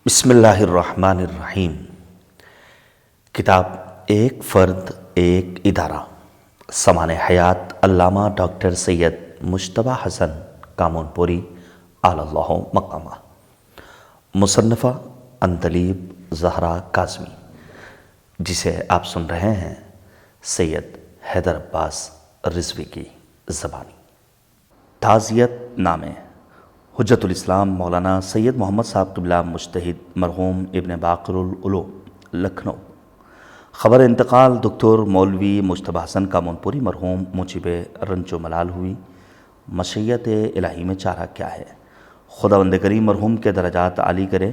بسم اللہ الرحمن الرحیم۔ کتاب ایک فرد ایک ادارہ، سامان حیات علامہ ڈاکٹر سید مجتبیٰ حسن کامون-پوری اعلی اللہ مقامہ، مصنفہ عندلیب زہرا کاظمی، جسے آپ سن رہے ہیں سید حیدر عباس رضوی کی زبانی۔ تعزیت نامے حجت الاسلام مولانا سید محمد صاحب قبلہ مجتہد مرحوم ابن باقر العلوم لکھنؤ۔ خبر انتقال دکتر مولوی مجتبیٰ حسن کامون-پوری مرحوم موجب رنج و ملال ہوئی۔ مشیت الہی میں چارہ کیا ہے؟ خداوند کریم مرحوم کے درجات عالی کرے،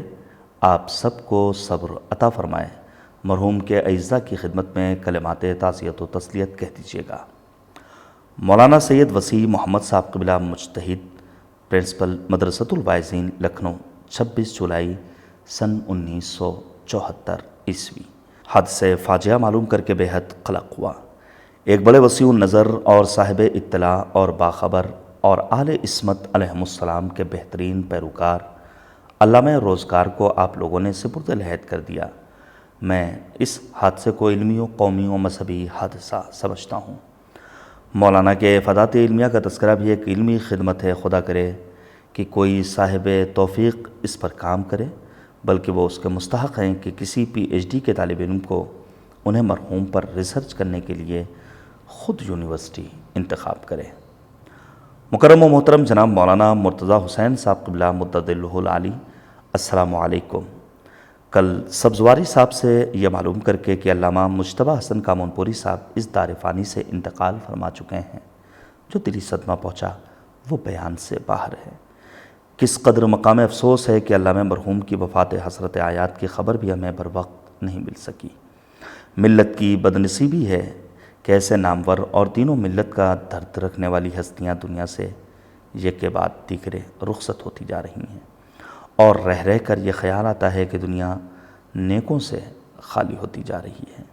آپ سب کو صبر عطا فرمائے۔ مرحوم کے اعزاء کی خدمت میں کلمات تعزیت و تسلیت کہہ دیجیے گا۔ مولانا سید وسیع محمد صاحب قبلہ مجتہد، پرنسپل مدرسۃ الواعظین لکھنؤ، 26 جولائی سن 1974 عیسوی۔ حادثہ فاجعہ معلوم کر کے بے حد قلق ہوا۔ ایک بڑے وسیع النظر اور صاحب اطلاع اور باخبر اور اہل عصمت علیہم السلام کے بہترین پیروکار علامہ روزگار کو آپ لوگوں نے سپرد الہد کر دیا۔ میں اس حادثے کو علمی و قومی و مذہبی حادثہ سمجھتا ہوں۔ مولانا کے افادات علمیہ کا تذکرہ بھی ایک علمی خدمت ہے۔ خدا کرے کہ کوئی صاحب توفیق اس پر کام کرے، بلکہ وہ اس کے مستحق ہیں کہ کسی پی ایچ ڈی کے طالب علم کو انہیں مرحوم پر ریسرچ کرنے کے لیے خود یونیورسٹی انتخاب کرے۔ مکرم و محترم جناب مولانا مرتضیٰ حسین صاحب قبلہ مددلہ العالی، السلام علیکم۔ کل سبزواری صاحب سے یہ معلوم کر کے کہ علامہ مجتبیٰ حسن کامون-پوری صاحب اس دار فانی سے انتقال فرما چکے ہیں، جو دلی صدمہ پہنچا وہ بیان سے باہر ہے۔ کس قدر مقام افسوس ہے کہ علامہ مرحوم کی وفات حسرت آیات کی خبر بھی ہمیں بر وقت نہیں مل سکی۔ ملت کی بدنصیبی ہے کہ ایسے نامور اور دین و ملت کا درد رکھنے والی ہستیاں دنیا سے یک کے بعد دیگرے رخصت ہوتی جا رہی ہیں، اور رہ رہ کر یہ خیال آتا ہے کہ دنیا نیکوں سے خالی ہوتی جا رہی ہے۔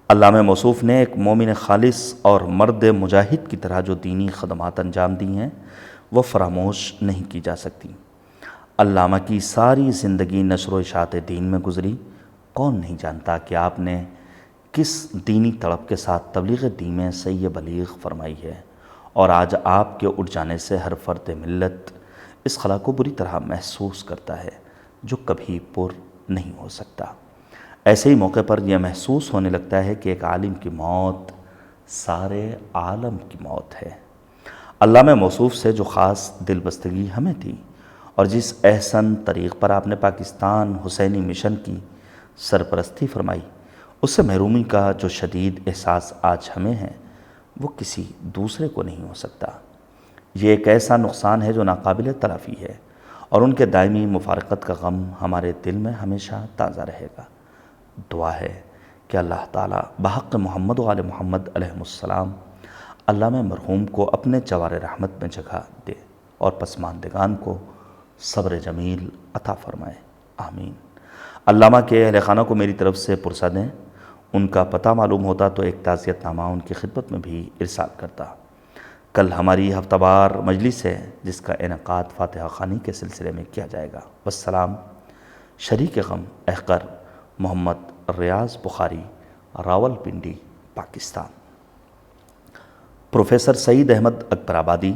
علامہ موصوف نے ایک مومن خالص اور مرد مجاہد کی طرح جو دینی خدمات انجام دی ہیں وہ فراموش نہیں کی جا سکتی۔ علامہ کی ساری زندگی نشر و اشاعت دین میں گزری۔ کون نہیں جانتا کہ آپ نے کس دینی تڑپ کے ساتھ تبلیغ دین میں صحیح بلیغ فرمائی ہے، اور آج آپ کے اٹھ جانے سے ہر فرد ملت اس خلا کو بری طرح محسوس کرتا ہے جو کبھی پر نہیں ہو سکتا۔ ایسے ہی موقع پر یہ محسوس ہونے لگتا ہے کہ ایک عالم کی موت سارے عالم کی موت ہے۔ علامہ موصوف سے جو خاص دل بستگی ہمیں تھی، اور جس احسن طریق پر آپ نے پاکستان حسینی مشن کی سرپرستی فرمائی، اس سے محرومی کا جو شدید احساس آج ہمیں ہے وہ کسی دوسرے کو نہیں ہو سکتا۔ یہ ایک ایسا نقصان ہے جو ناقابل تلافی ہے، اور ان کے دائمی مفارقت کا غم ہمارے دل میں ہمیشہ تازہ رہے گا۔ دعا ہے کہ اللہ تعالیٰ بحق محمد و آل محمد علیہم السلام علامہ مرحوم کو اپنے جوار رحمت میں جگہ دے، اور پسماندگان کو صبر جمیل عطا فرمائے، آمین۔ علامہ کے اہل خانہ کو میری طرف سے پرسہ دیں۔ ان کا پتہ معلوم ہوتا تو ایک تعزیت نامہ ان کی خدمت میں بھی ارسال کرتا۔ کل ہماری ہفتہ وار مجلس ہے جس کا انعقاد فاتحہ خوانی کے سلسلے میں کیا جائے گا۔ والسلام۔ شریک غم احقر محمد ریاض بخاری، راولپنڈی، پاکستان۔ پروفیسر سعید احمد اکبر آبادی،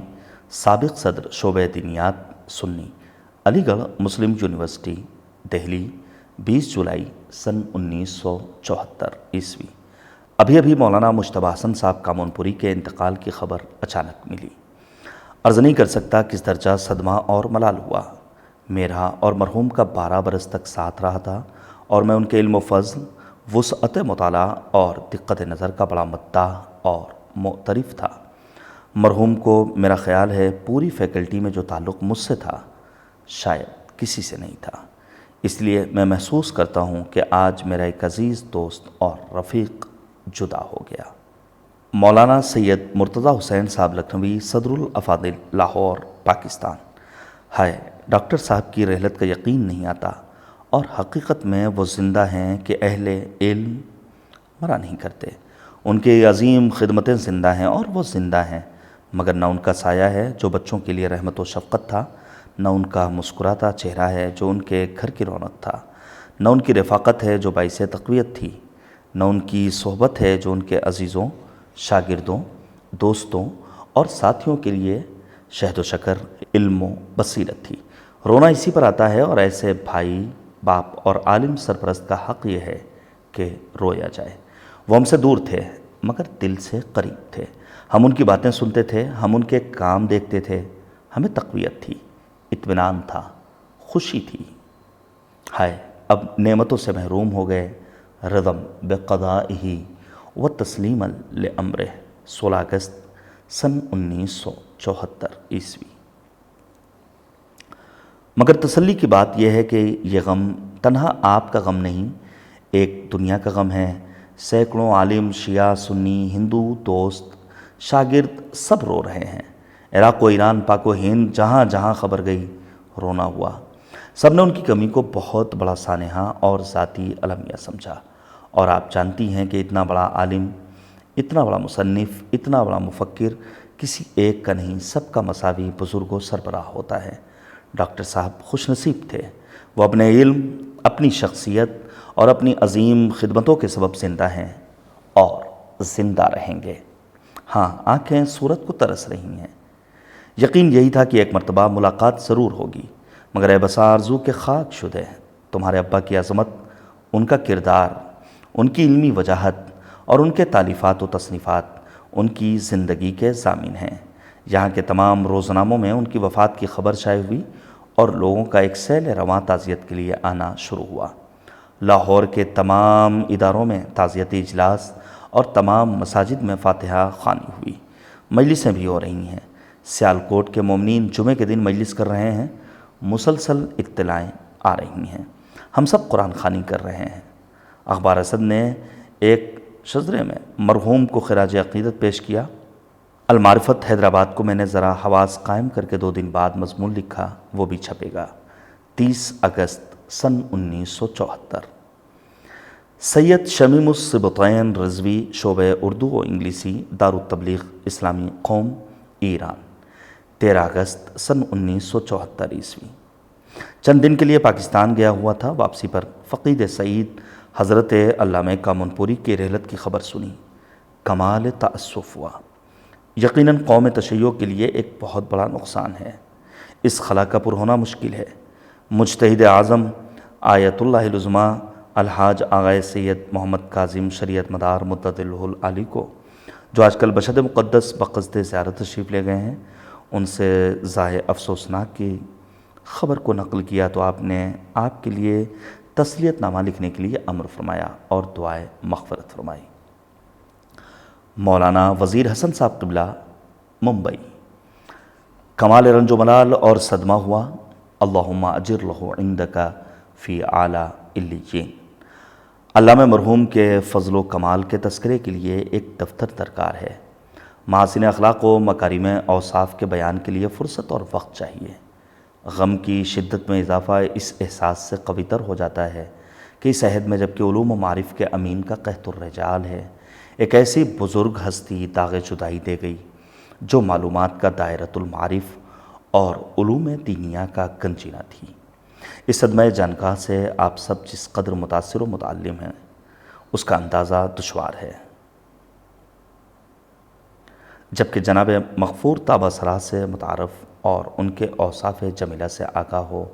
سابق صدر شعبہ دینیات سنی، علی گڑھ مسلم یونیورسٹی، دہلی، 20 جولائی سن 1974 عیسوی۔ ابھی مولانا مجتبیٰ حسن صاحب کامون-پوری کے انتقال کی خبر اچانک ملی۔ عرض نہیں کر سکتا کس درجہ صدمہ اور ملال ہوا۔ میرا اور مرحوم کا 12 برس تک ساتھ رہا تھا، اور میں ان کے علم و فضل، وسعت مطالعہ اور دقت نظر کا بڑا مداح اور معترف تھا۔ مرحوم کو میرا خیال ہے پوری فیکلٹی میں جو تعلق مجھ سے تھا شاید کسی سے نہیں تھا۔ اس لیے میں محسوس کرتا ہوں کہ آج میرا ایک عزیز دوست اور رفیق جدا ہو گیا۔ مولانا سید مرتضیٰ حسین صاحب لکھنوی، صدر الافاضل، لاہور، پاکستان۔ ہائے، ڈاکٹر صاحب کی رحلت کا یقین نہیں آتا، اور حقیقت میں وہ زندہ ہیں کہ اہل علم مرا نہیں کرتے۔ ان کی عظیم خدمتیں زندہ ہیں، اور وہ زندہ ہیں، مگر نہ ان کا سایہ ہے جو بچوں کے لیے رحمت و شفقت تھا، نہ ان کا مسکراتا چہرہ ہے جو ان کے گھر کی رونق تھا، نہ ان کی رفاقت ہے جو باعث تقویت تھی، نہ ان کی صحبت ہے جو ان کے عزیزوں، شاگردوں، دوستوں اور ساتھیوں کے لیے شہد و شکر، علم و بصیرت تھی۔ رونا اسی پر آتا ہے، اور ایسے بھائی، باپ اور عالم سرپرست کا حق یہ ہے کہ رویا جائے۔ وہ ہم سے دور تھے مگر دل سے قریب تھے، ہم ان کی باتیں سنتے تھے، ہم ان کے کام دیکھتے تھے، ہمیں تقویت تھی، اطمینان تھا، خوشی تھی۔ ہائے اب نعمتوں سے محروم ہو گئے۔ رضم بقضائہ و تسلیما لامرہ، 16 اگست سن 1974 عیسوی۔ مگر تسلی کی بات یہ ہے کہ یہ غم تنہا آپ کا غم نہیں، ایک دنیا کا غم ہے۔ سینکڑوں عالم، شیعہ، سنی، ہندو، دوست، شاگرد سب رو رہے ہیں۔ عراق و ایران، پاک و ہند، جہاں جہاں خبر گئی رونا ہوا۔ سب نے ان کی کمی کو بہت بڑا سانحہ اور ذاتی المیہ سمجھا۔ اور آپ جانتی ہیں کہ اتنا بڑا عالم، اتنا بڑا مصنف، اتنا بڑا مفکر کسی ایک کا نہیں، سب کا مساوی بزرگ و سربراہ ہوتا ہے۔ ڈاکٹر صاحب خوش نصیب تھے، وہ اپنے علم، اپنی شخصیت اور اپنی عظیم خدمتوں کے سبب زندہ ہیں اور زندہ رہیں گے۔ ہاں، آنکھیں صورت کو ترس رہی ہیں۔ یقین یہی تھا کہ ایک مرتبہ ملاقات ضرور ہوگی، مگر اے بسا آرزو کے خاک شدے، تمہارے ابا کی عظمت، ان کا کردار، ان کی علمی وجاہت اور ان کے تالیفات و تصنیفات ان کی زندگی کے ضامن ہیں۔ یہاں کے تمام روزناموں میں ان کی وفات کی خبر شائع ہوئی اور لوگوں کا ایک سیل رواں تعزیت کے لیے آنا شروع ہوا۔ لاہور کے تمام اداروں میں تعزیتی اجلاس اور تمام مساجد میں فاتحہ خوانی ہوئی، مجلسیں بھی ہو رہی ہیں۔ سیالکوٹ کے مومنین جمعے کے دن مجلس کر رہے ہیں، مسلسل اطلاعیں آ رہی ہیں، ہم سب قرآن خوانی کر رہے ہیں۔ اخبار اسد نے ایک شذرے میں مرحوم کو خراج عقیدت پیش کیا۔ المعرفت حیدرآباد کو میں نے ذرا حواس قائم کر کے 2 دن بعد مضمون لکھا، وہ بھی چھپے گا، 30 اگست سن 1974۔ سید شمیم السبطین رضوی، شعبہ اردو و انگلیسی، دارالتبلیغ اسلامی قوم، ایران، 13 اگست سن 1974 عیسوی۔ چند دن کے لیے پاکستان گیا ہوا تھا، واپسی پر فقید سعید حضرت علامہ کامنپوری کی رحلت کی خبر سنی، کمال تأسف ہوا۔ یقیناً قوم تشیع کے لیے ایک بہت بڑا نقصان ہے، اس خلا کا پر ہونا مشکل ہے۔ مجتہد اعظم آیت اللہ العظمیٰ الحاج آغا سید محمد کاظم شریعت مدار مددلہ العالی کو، جو آج کل بشد مقدس بقصد زیارت تشریف لے گئے ہیں، ان سے ضائع افسوسناک کی خبر کو نقل کیا تو آپ نے آپ کے لیے تسلیت نامہ لکھنے کے لیے امر فرمایا اور دعائے مغفرت فرمائی۔ مولانا وزیر حسن صاحب قبلہ، ممبئی۔ کمال رنج و ملال اور صدمہ ہوا، اللہم اجر لہ عندک فی اعلی علیین۔ علامہ مرحوم کے فضل و کمال کے تذکرے کے لیے ایک دفتر درکار ہے۔ محاسن اخلاق و مکارم اوصاف کے بیان کے لیے فرصت اور وقت چاہیے۔ غم کی شدت میں اضافہ اس احساس سے قوی تر ہو جاتا ہے کہ اس عہد میں جبکہ علوم و معارف کے امین کا قحط الرجال ہے، ایک ایسی بزرگ ہستی داغ جدائی دے گئی جو معلومات کا دائرۃ المعارف اور علوم دینیہ کا گنجینہ تھی۔ اس صدمہ جانکاہ سے آپ سب جس قدر متاثر و متعلم ہیں، اس کا اندازہ دشوار ہے۔ جبکہ جناب مغفور تابہ سرا سے متعارف اور ان کے اوصاف جمیلہ سے آگاہ ہو،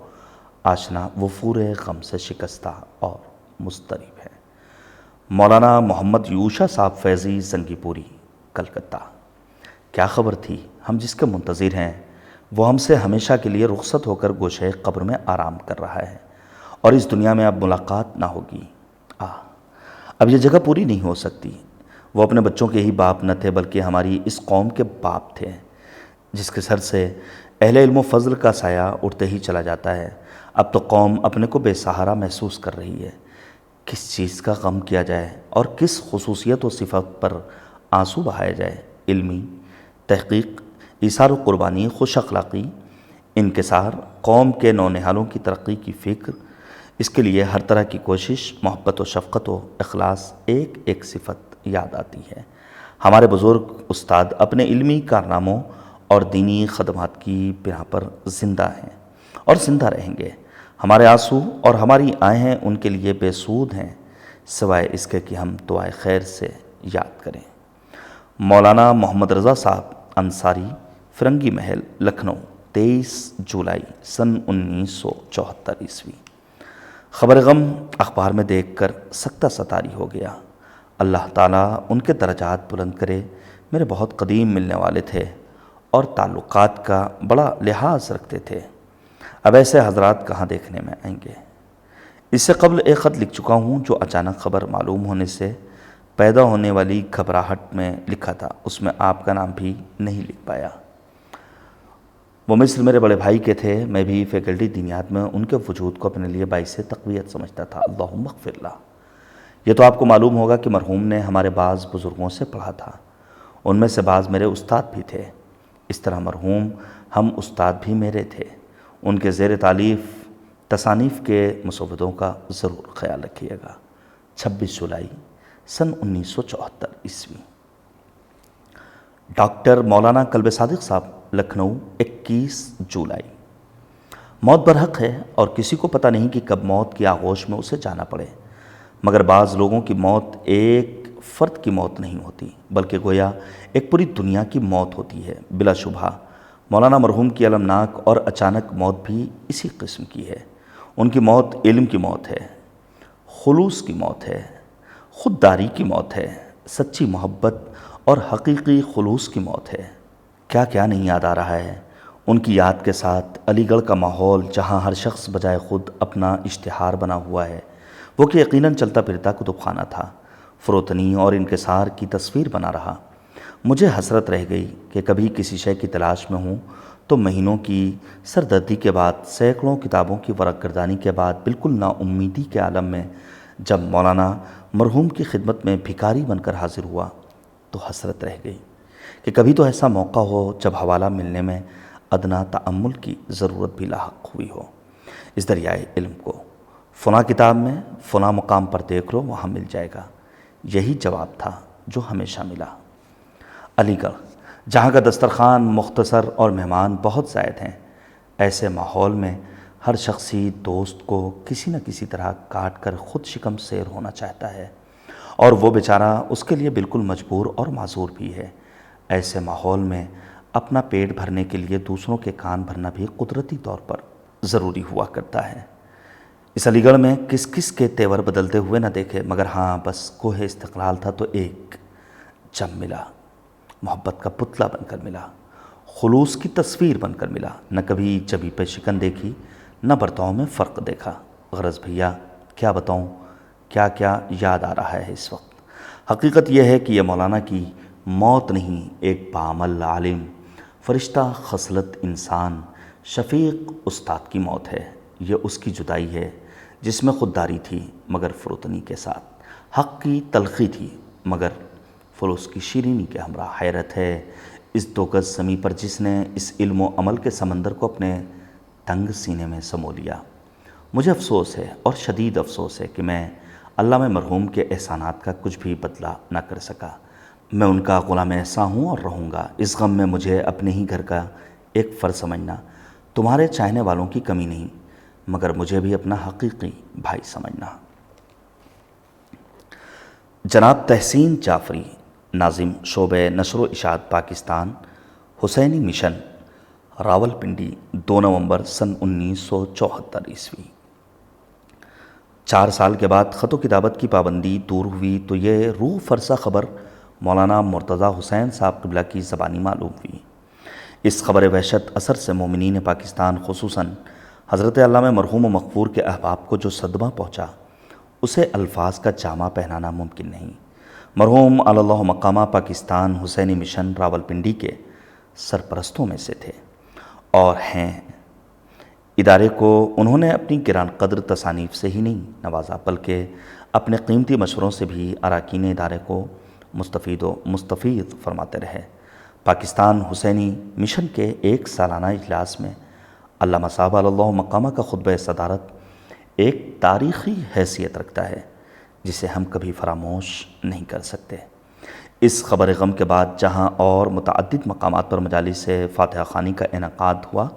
آشنا وفور غم سے شکستہ اور مضطرب ہے۔ مولانا محمد یوشا صاحب فیضی زنگی پوری، کلکتہ۔ کیا خبر تھی، ہم جس کے منتظر ہیں وہ ہم سے ہمیشہ کے لیے رخصت ہو کر گوشے قبر میں آرام کر رہا ہے، اور اس دنیا میں اب ملاقات نہ ہوگی۔ اب یہ جگہ پوری نہیں ہو سکتی۔ وہ اپنے بچوں کے ہی باپ نہ تھے بلکہ ہماری اس قوم کے باپ تھے، جس کے سر سے اہل علم و فضل کا سایہ اٹھتے ہی چلا جاتا ہے۔ اب تو قوم اپنے کو بے سہارا محسوس کر رہی ہے، کس چیز کا غم کیا جائے اور کس خصوصیت و صفت پر آنسو بہائے جائے۔ علمی تحقیق، ایثار و قربانی، خوش اخلاقی، انکسار، قوم کے نونہالوں کی ترقی کی فکر، اس کے لیے ہر طرح کی کوشش، محبت و شفقت و اخلاص، ایک ایک صفت یاد آتی ہے۔ ہمارے بزرگ استاد اپنے علمی کارناموں اور دینی خدمات کی بنا پر زندہ ہیں۔ اور زندہ رہیں گے۔ ہمارے آنسو اور ہماری آہیں ان کے لیے بے سود ہیں، سوائے اس کے کہ ہم دعائے خیر سے یاد کریں۔ مولانا محمد رضا صاحب انصاری، فرنگی محل، لکھنؤ، 23 جولائی سن 1974 خبر غم اخبار میں دیکھ کر سکتہ ستاری ہو گیا۔ اللہ تعالیٰ ان کے درجات بلند کرے۔ میرے بہت قدیم ملنے والے تھے اور تعلقات کا بڑا لحاظ رکھتے تھے، اب ایسے حضرات کہاں دیکھنے میں آئیں گے۔ اس سے قبل ایک خط لکھ چکا ہوں جو اچانک خبر معلوم ہونے سے پیدا ہونے والی گھبراہٹ میں لکھا تھا، اس میں آپ کا نام بھی نہیں لکھ پایا۔ وہ مصر میرے بڑے بھائی کے تھے، میں بھی فیکلٹی دینیات میں ان کے وجود کو اپنے لیے باعث تقویت سمجھتا تھا۔ اللہم اغفر لہ۔ یہ تو آپ کو معلوم ہوگا کہ مرحوم نے ہمارے بعض بزرگوں سے پڑھا تھا، ان میں سے بعض میرے استاد بھی تھے، اس طرح مرحوم ہم استاد بھی میرے تھے۔ ان کے زیر تالیف تصانیف کے مسودوں کا ضرور خیال رکھیے گا۔ 26 جولائی سن 1974 ڈاکٹر مولانا کلب صادق صاحب، لکھنؤ، 21 جولائی۔ موت برحق ہے اور کسی کو پتہ نہیں کہ کب موت کی آغوش میں اسے جانا پڑے، مگر بعض لوگوں کی موت ایک فرد کی موت نہیں ہوتی بلکہ گویا ایک پوری دنیا کی موت ہوتی ہے۔ بلا شبہ مولانا مرحوم کی المناک اور اچانک موت بھی اسی قسم کی ہے۔ ان کی موت علم کی موت ہے، خلوص کی موت ہے، خودداری کی موت ہے، سچی محبت اور حقیقی خلوص کی موت ہے۔ کیا کیا نہیں یاد آ رہا ہے ان کی یاد کے ساتھ۔ علی گڑھ کا ماحول جہاں ہر شخص بجائے خود اپنا اشتہار بنا ہوا ہے، وہ کہ یقیناً چلتا پھرتا کتب خانہ تھا، فروتنی اور انکسار کی تصویر بنا رہا۔ مجھے حسرت رہ گئی کہ کبھی کسی شے کی تلاش میں ہوں تو مہینوں کی سردردی کے بعد، سینکڑوں کتابوں کی ورق گردانی کے بعد، بالکل نا امیدی کے عالم میں جب مولانا مرحوم کی خدمت میں بھکاری بن کر حاضر ہوا تو حسرت رہ گئی کہ کبھی تو ایسا موقع ہو جب حوالہ ملنے میں ادنا تأمل کی ضرورت بھی لاحق ہوئی ہو۔ اس دریائے علم کو فلاں کتاب میں فلاں مقام پر دیکھ لو، وہاں مل جائے گا، یہی جواب تھا جو ہمیشہ ملا۔ علی گڑھ جہاں کا دسترخوان مختصر اور مہمان بہت زائد ہیں، ایسے ماحول میں ہر شخصی دوست کو کسی نہ کسی طرح کاٹ کر خود شکم سیر ہونا چاہتا ہے، اور وہ بیچارہ اس کے لیے بالکل مجبور اور معذور بھی ہے۔ ایسے ماحول میں اپنا پیٹ بھرنے کے لیے دوسروں کے کان بھرنا بھی قدرتی طور پر ضروری ہوا کرتا ہے۔ اس علی گڑھ میں کس کس کے تیور بدلتے ہوئے نہ دیکھے، مگر ہاں بس کوہ استقلال تھا تو ایک جب ملا، محبت کا پتلا بن کر ملا، خلوص کی تصویر بن کر ملا، نہ کبھی جبھی پہ شکن دیکھی، نہ برتاؤ میں فرق دیکھا۔ غرض بھیا کیا بتاؤں، کیا کیا یاد آ رہا ہے اس وقت۔ حقیقت یہ ہے کہ یہ مولانا کی موت نہیں، ایک بعمل عالم، فرشتہ خصلت انسان، شفیق استاد کی موت ہے۔ یہ اس کی جدائی ہے جس میں خودداری تھی مگر فروتنی کے ساتھ، حق کی تلخی تھی مگر فلوس کی شیرینی کے ہمراہ۔ حیرت ہے اس دو گز زمیں پر جس نے اس علم و عمل کے سمندر کو اپنے تنگ سینے میں سمو لیا۔ مجھے افسوس ہے اور شدید افسوس ہے کہ میں علامہ مرحوم کے احسانات کا کچھ بھی بدلہ نہ کر سکا۔ میں ان کا غلام احسان ہوں اور رہوں گا۔ اس غم میں مجھے اپنے ہی گھر کا ایک فرد سمجھنا، تمہارے چاہنے والوں کی کمی نہیں، مگر مجھے بھی اپنا حقیقی بھائی سمجھنا۔ جناب تحسین جعفری، ناظم شعبہ نشر و اشاعت پاکستان، حسینی مشن، راول پنڈی، 2 نومبر سن 1974 4 سال کے بعد خط و کتابت کی پابندی دور ہوئی تو یہ روح فرسا خبر مولانا مرتضیٰ حسین صاحب قبلہ کی زبانی معلوم ہوئی۔ اس خبر وحشت اثر سے مومنین پاکستان خصوصاً حضرت علامہ مرحوم و مغفور کے احباب کو جو صدمہ پہنچا، اسے الفاظ کا جامع پہنانا ممکن نہیں۔ مرحوم علی اللہ مقامہ پاکستان حسینی مشن راول پنڈی کے سرپرستوں میں سے تھے اور ہیں۔ ادارے کو انہوں نے اپنی گران قدر تصانیف سے ہی نہیں نوازا بلکہ اپنے قیمتی مشوروں سے بھی اراکین ادارے کو مستفید فرماتے رہے۔ پاکستان حسینی مشن کے ایک سالانہ اجلاس میں علامہ صاحب علی اللہ مقامہ کا خطبہ صدارت ایک تاریخی حیثیت رکھتا ہے جسے ہم کبھی فراموش نہیں کر سکتے۔ اس خبر غم کے بعد جہاں اور متعدد مقامات پر مجالس فاتحہ خوانی کا انعقاد ہوا،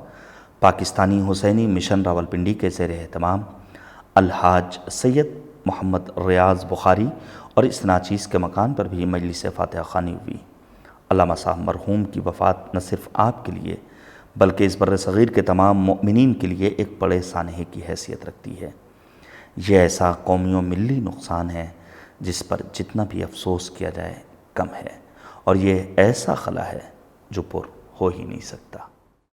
پاکستانی حسینی مشن راولپنڈی کے زیر اہتمام الحاج سید محمد ریاض بخاری اور اس ناچیز کے مکان پر بھی مجلس فاتحہ خوانی ہوئی۔ علامہ صاحب مرحوم کی وفات نہ صرف آپ کے لیے بلکہ اس بر صغیر کے تمام مؤمنین کے لیے ایک بڑے سانحے کی حیثیت رکھتی ہے۔ یہ ایسا قومی و ملی نقصان ہے جس پر جتنا بھی افسوس کیا جائے کم ہے، اور یہ ایسا خلا ہے جو پر ہو ہی نہیں سکتا۔